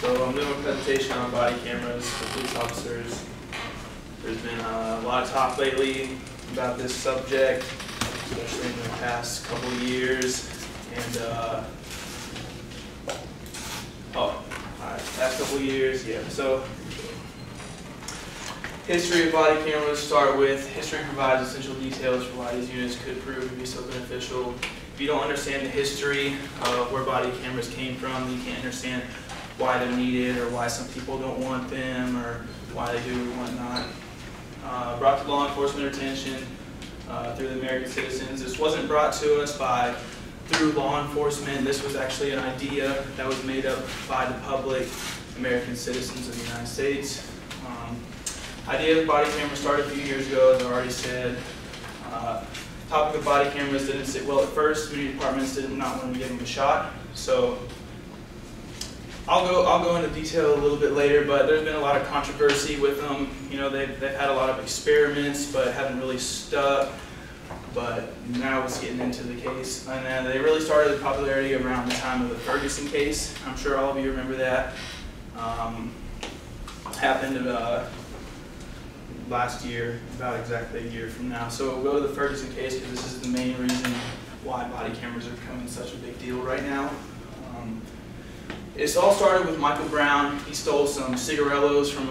So I'm doing a presentation on body cameras for police officers. There's been a lot of talk lately about this subject, especially in the past couple of years. And past couple of years, yeah. So history of body cameras start with history provides essential details for why these units could prove to be so beneficial. If you don't understand the history of where body cameras came from, you can't understand why they're needed or why some people don't want them or why they do or whatnot. Brought to law enforcement attention through the American citizens. This wasn't brought to us through law enforcement. This was actually an idea that was made up by the public, American citizens of the United States. Idea of body cameras started a few years ago, as I already said. Topic of body cameras didn't sit well at first. Community departments did not want to give them a shot. So I'll go into detail a little bit later, but there's been a lot of controversy with them. You know, they've had a lot of experiments, but haven't really stuck. But now it's getting into the case. And then they really started the popularity around the time of the Ferguson case. I'm sure all of you remember that. Happened last year, about exactly a year from now. So we'll go to the Ferguson case because this is the main reason why body cameras are becoming such a big deal right now. It all started with Michael Brown. He stole some cigarillos from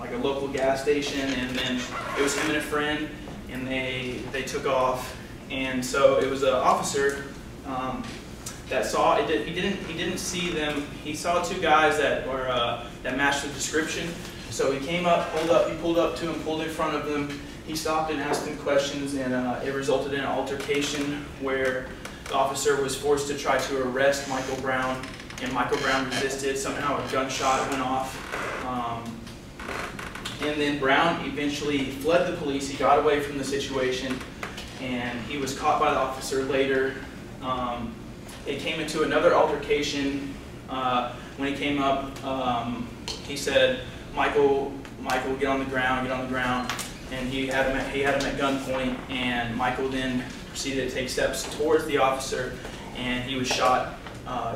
like a local gas station, and then it was him and a friend, and they took off. And so it was an officer that saw it. He didn't see them. He saw two guys that were that matched the description. So he came up, he pulled up to them, pulled in front of them. He stopped and asked them questions, and it resulted in an altercation where the officer was forced to try to arrest Michael Brown, and Michael Brown resisted. Somehow a gunshot went off. And then Brown eventually fled the police. He got away from the situation, and he was caught by the officer later. It came into another altercation. When he came up, he said, Michael, get on the ground, and he had him at gunpoint, and Michael then proceeded to take steps towards the officer, and he was shot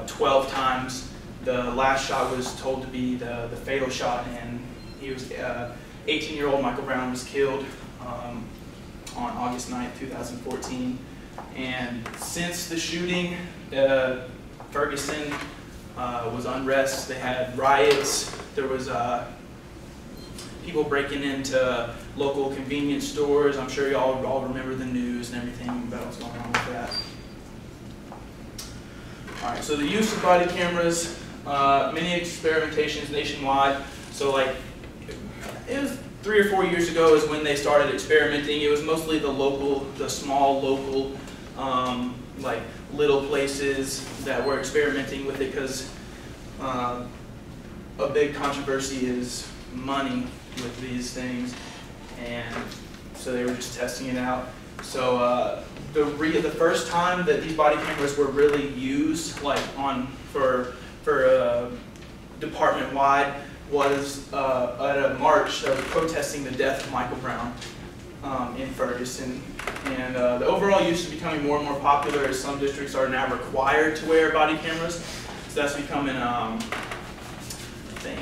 12 times. The last shot was told to be the fatal shot, and he was 18-year-old Michael Brown was killed on August 9th, 2014. And since the shooting, Ferguson was unrest. They had riots. There was people breaking into local convenience stores. I'm sure y'all all remember the news and everything about what's going on with that. All right, so the use of body cameras, many experimentations nationwide. So like, it was 3 or 4 years ago is when they started experimenting. It was mostly the small local, like little places that were experimenting with it because a big controversy is money with these things, and so they were just testing it out. So the first time that these body cameras were really used, like for department wide, was at a march that was protesting the death of Michael Brown in Ferguson. And the overall use is becoming more and more popular as some districts are now required to wear body cameras. So that's becoming a thing.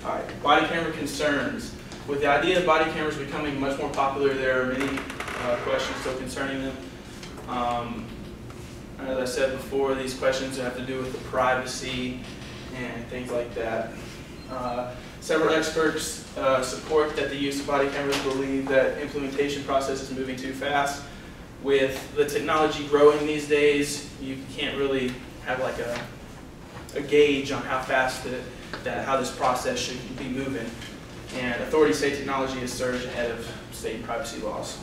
All right, body camera concerns. With the idea of body cameras becoming much more popular, there are many questions still concerning them. As I said before, these questions have to do with the privacy and things like that. Several experts support that the use of body cameras believe that implementation process is moving too fast. With the technology growing these days, you can't really have like a gauge on how fast how this process should be moving. And authorities say technology has surged ahead of state privacy laws.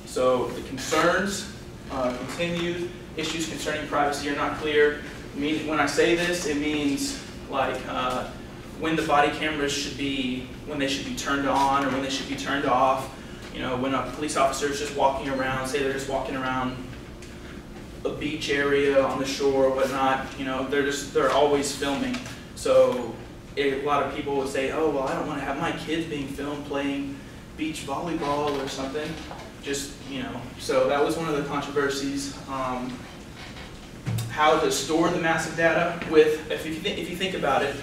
So the concerns continued. Issues concerning privacy are not clear. When I say this, it means like when the body cameras when they should be turned on or when they should be turned off. You know, when a police officer is just walking around, say they're just walking around a beach area on the shore or whatnot, you know, they're always filming. So a lot of people would say, oh, well, I don't want to have my kids being filmed playing beach volleyball or something. Just, you know, so that was one of the controversies. how to store the massive data with, if you think about it,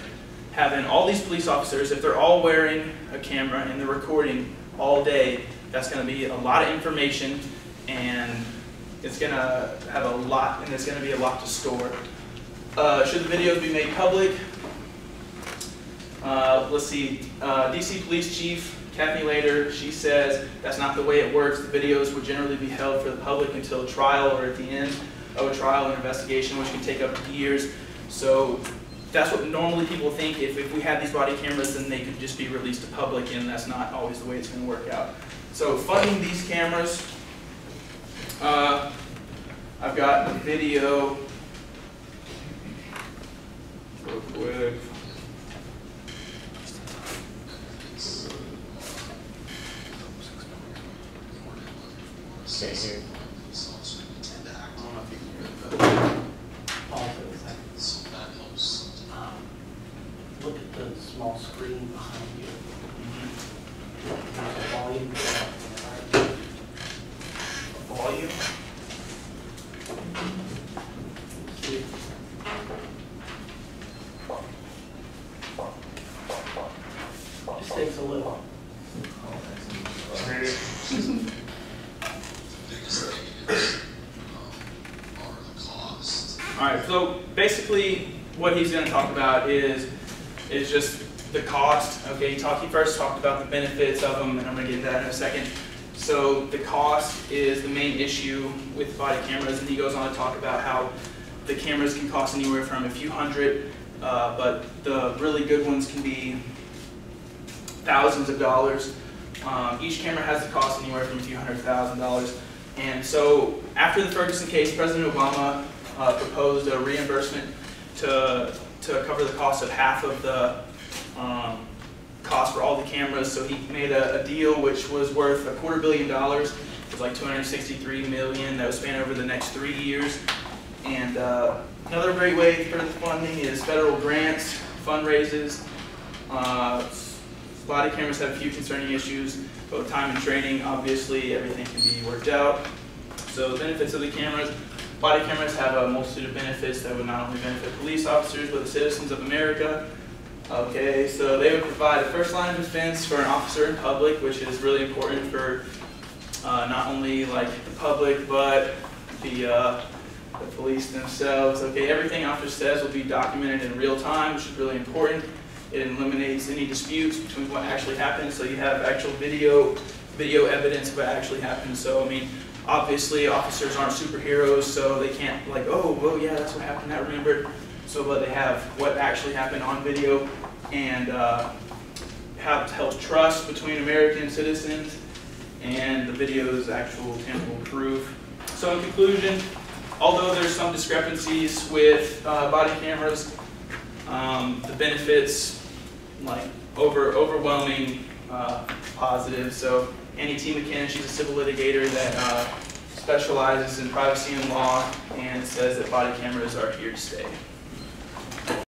having all these police officers, if they're all wearing a camera and they're recording all day, that's going to be a lot of information, and it's going to have a lot, and it's going to be a lot to store. Should the videos be made public? Let's see, DC Police Chief Kathy Later, she says that's not the way it works. The videos would generally be held for the public until trial or at the end of a trial and investigation, which can take up to years. So that's what normally people think. If we had these body cameras, then they could just be released to public, and that's not always the way it's going to work out. So funding these cameras, I've got a video real quick. Okay, here. Look at the small screen behind you. There's a volume. Volume. See? Just takes a little. All right, so basically what he's going to talk about is just the cost. Okay, he first talked about the benefits of them, and I'm going to get into that in a second. So the cost is the main issue with body cameras, and he goes on to talk about how the cameras can cost anywhere from a few hundred, but the really good ones can be thousands of dollars. Each camera has the cost anywhere from a few $100,000. And so after the Ferguson case, President Obama proposed a reimbursement to cover the cost of half of the cost for all the cameras. So he made a deal which was worth $250 million. It was like $263 million that was spanned over the next 3 years. And another great way for the funding is federal grants, fundraisers. Body cameras have a few concerning issues, but with time and training, obviously everything can be worked out. So the benefits of the cameras. Body cameras have a multitude of benefits that would not only benefit police officers, but the citizens of America. Okay, so they would provide a first line of defense for an officer in public, which is really important for not only like the public, but the police themselves. Okay, everything an officer says will be documented in real time, which is really important. It eliminates any disputes between what actually happened, so you have actual video evidence of what actually happened. So I mean, obviously officers aren't superheroes, so they can't like, oh, well, yeah, that's what happened, I remembered. So but they have what actually happened on video, and helps trust between American citizens, and the video is actual tangible proof. So in conclusion, although there's some discrepancies with body cameras, the benefits, like overwhelming positive. So Annie T. McKinnon, she's a civil litigator that specializes in privacy and law, and says that body cameras are here to stay.